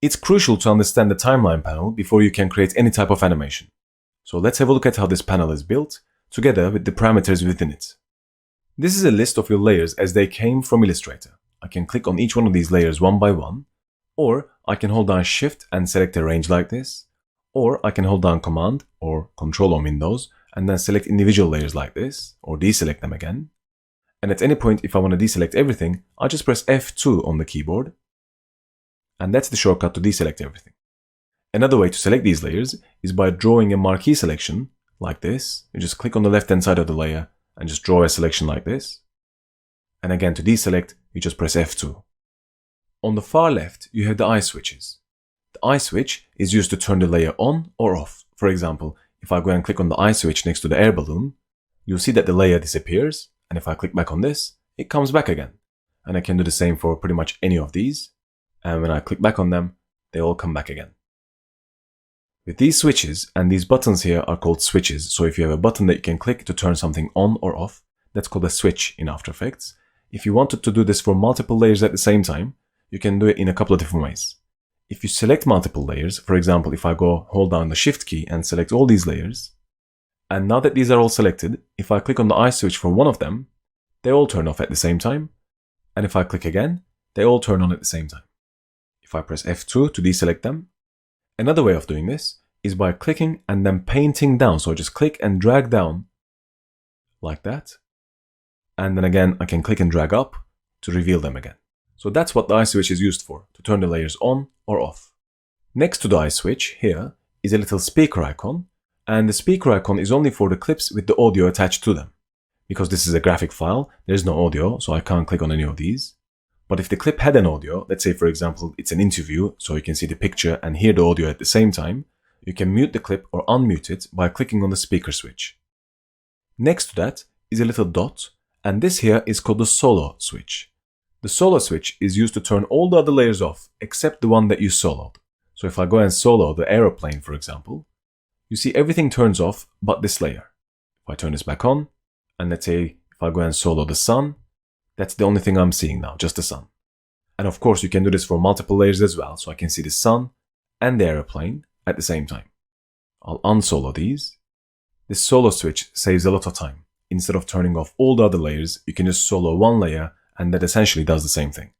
It's crucial to understand the timeline panel before you can create any type of animation. So let's have a look at how this panel is built, together with the parameters within it. This is a list of your layers as they came from Illustrator. I can click on each one of these layers one by one, or I can hold down Shift and select a range like this, or I can hold down Command or Control on Windows and then select individual layers like this, or deselect them again. And at any point, if I want to deselect everything, I just press F2 on the keyboard, and that's the shortcut to deselect everything. Another way to select these layers is by drawing a marquee selection like this. You just click on the left hand side of the layer and just draw a selection like this. And again, to deselect, you just press F2. On the far left, you have the eye switches. The eye switch is used to turn the layer on or off. For example, if I go and click on the eye switch next to the air balloon, you'll see that the layer disappears, and if I click back on this, it comes back again. And I can do the same for pretty much any of these, and when I click back on them, they all come back again. With these switches, and these buttons here are called switches, so if you have a button that you can click to turn something on or off, that's called a switch in After Effects. If you wanted to do this for multiple layers at the same time, you can do it in a couple of different ways. If you select multiple layers, for example, if I go hold down the Shift key and select all these layers, and now that these are all selected, if I click on the eye switch for one of them, they all turn off at the same time, and if I click again, they all turn on at the same time. If I press F2 to deselect them, another way of doing this is by clicking and then painting down, so I just click and drag down like that, and then again I can click and drag up to reveal them again. So that's what the eye switch is used for, to turn the layers on or off. Next to the eye switch here is a little speaker icon, and the speaker icon is only for the clips with the audio attached to them. Because this is a graphic file, there's no audio, so I can't click on any of these. But if the clip had an audio, let's say for example it's an interview, so you can see the picture and hear the audio at the same time, you can mute the clip or unmute it by clicking on the speaker switch. Next to that is a little dot, and this here is called the solo switch. The solo switch is used to turn all the other layers off except the one that you soloed. So if I go and solo the aeroplane, for example, you see everything turns off but this layer. If I turn this back on, and let's say if I go and solo the sun, that's the only thing I'm seeing now, just the sun. And of course you can do this for multiple layers as well, so I can see the sun and the aeroplane at the same time. I'll unsolo these. This solo switch saves a lot of time. Instead of turning off all the other layers, you can just solo one layer, and that essentially does the same thing.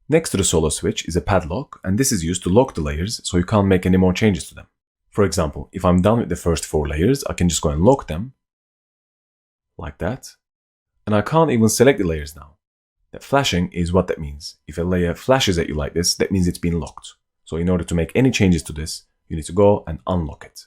Next to the solo switch is a padlock, and this is used to lock the layers so you can't make any more changes to them. For example, if I'm done with the first 4 layers, I can just go and lock them, like that, and I can't even select the layers now. That flashing is what that means. If a layer flashes at you like this, that means it's been locked. So in order to make any changes to this, you need to go and unlock it.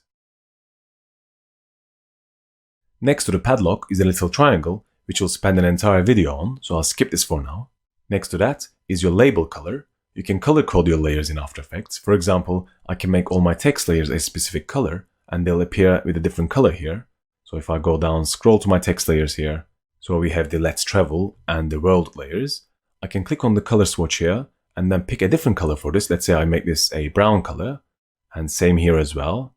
Next to the padlock is a little triangle, which we'll spend an entire video on, so I'll skip this for now. Next to that is your label color. You can color code your layers in After Effects. For example, I can make all my text layers a specific color, and they'll appear with a different color here. So if I go down, scroll to my text layers here, so we have the Let's Travel and the World layers, I can click on the color swatch here, and then pick a different color for this. Let's say I make this a brown color, and same here as well.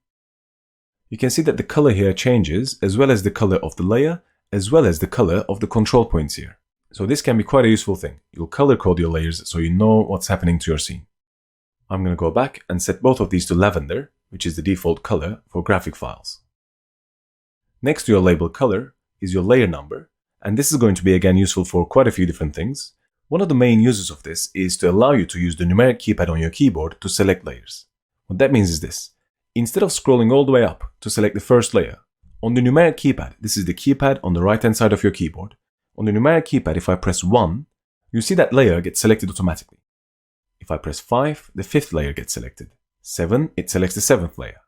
You can see that the color here changes, as well as the color of the layer, as well as the color of the control points here. So this can be quite a useful thing. You'll color code your layers so you know what's happening to your scene. I'm going to go back and set both of these to lavender, which is the default color for graphic files. Next to your label color is your layer number, and this is going to be again useful for quite a few different things. One of the main uses of this is to allow you to use the numeric keypad on your keyboard to select layers. What that means is this. Instead of scrolling all the way up to select the first layer, on the numeric keypad, this is the keypad on the right hand side of your keyboard, on the numeric keypad if I press 1, you see that layer gets selected automatically. If I press 5, the 5th layer gets selected. 7, it selects the 7th layer.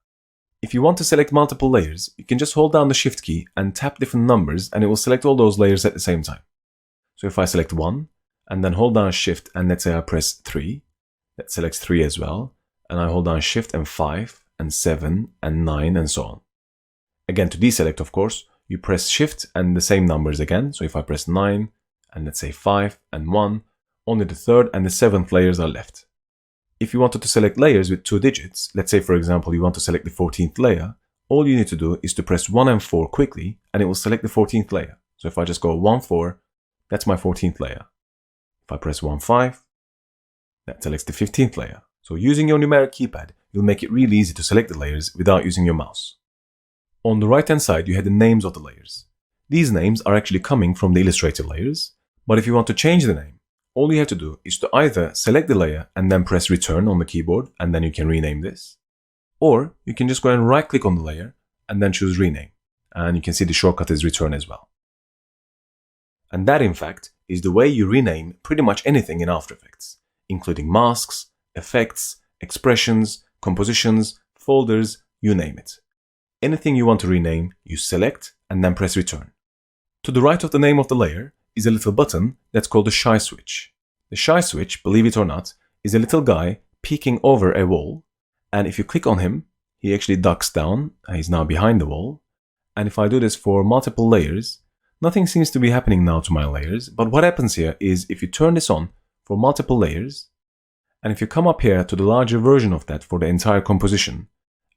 If you want to select multiple layers, you can just hold down the Shift key and tap different numbers and it will select all those layers at the same time. So if I select 1, and then hold down Shift and let's say I press 3, that selects 3 as well, and I hold down Shift and 5, and 7, and 9, and so on. Again, to deselect, of course, you press Shift and the same numbers again. So if I press 9, and let's say 5, and 1, only the 3rd and the 7th layers are left. If you wanted to select layers with 2 digits, let's say for example you want to select the 14th layer, all you need to do is to press 1 and 4 quickly, and it will select the 14th layer. So if I just go 1, 4, that's my 14th layer. If I press 1, 5, that selects the 15th layer. So So using your numeric keypad will make it really easy to select the layers without using your mouse. On the right hand side you have the names of the layers. These names are actually coming from the Illustrator layers, but if you want to change the name, all you have to do is to either select the layer and then press return on the keyboard and then you can rename this, or you can just go and right click on the layer and then choose rename, and you can see the shortcut is return as well. And that in fact is the way you rename pretty much anything in After Effects, including masks, effects, expressions, compositions, folders, you name it. Anything you want to rename, you select and then press return. To the right of the name of the layer is a little button that's called the shy switch. The shy switch, believe it or not, is a little guy peeking over a wall, and if you click on him, he actually ducks down, he's now behind the wall, and if I do this for multiple layers, nothing seems to be happening now to my layers, but what happens here is if you turn this on for multiple layers, and if you come up here to the larger version of that for the entire composition,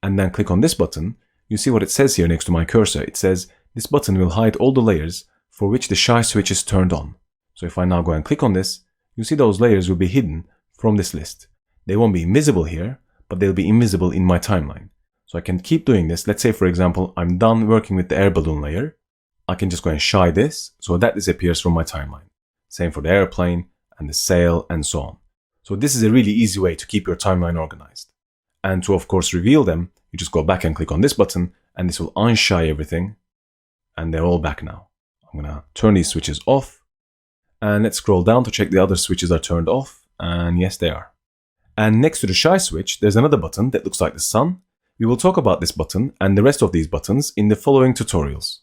and then click on this button, you see what it says here next to my cursor. It says this button will hide all the layers for which the shy switch is turned on. So if I now go and click on this, you see those layers will be hidden from this list. They won't be invisible here, but they'll be invisible in my timeline. So I can keep doing this. Let's say, for example, I'm done working with the air balloon layer. I can just go and shy this so that disappears from my timeline. Same for the airplane and the sail and so on. So this is a really easy way to keep your timeline organized. And to of course reveal them, you just go back and click on this button and this will unshy everything. And they're all back now. I'm going to turn these switches off. And let's scroll down to check the other switches are turned off. And yes, they are. And next to the shy switch, there's another button that looks like the sun. We will talk about this button and the rest of these buttons in the following tutorials.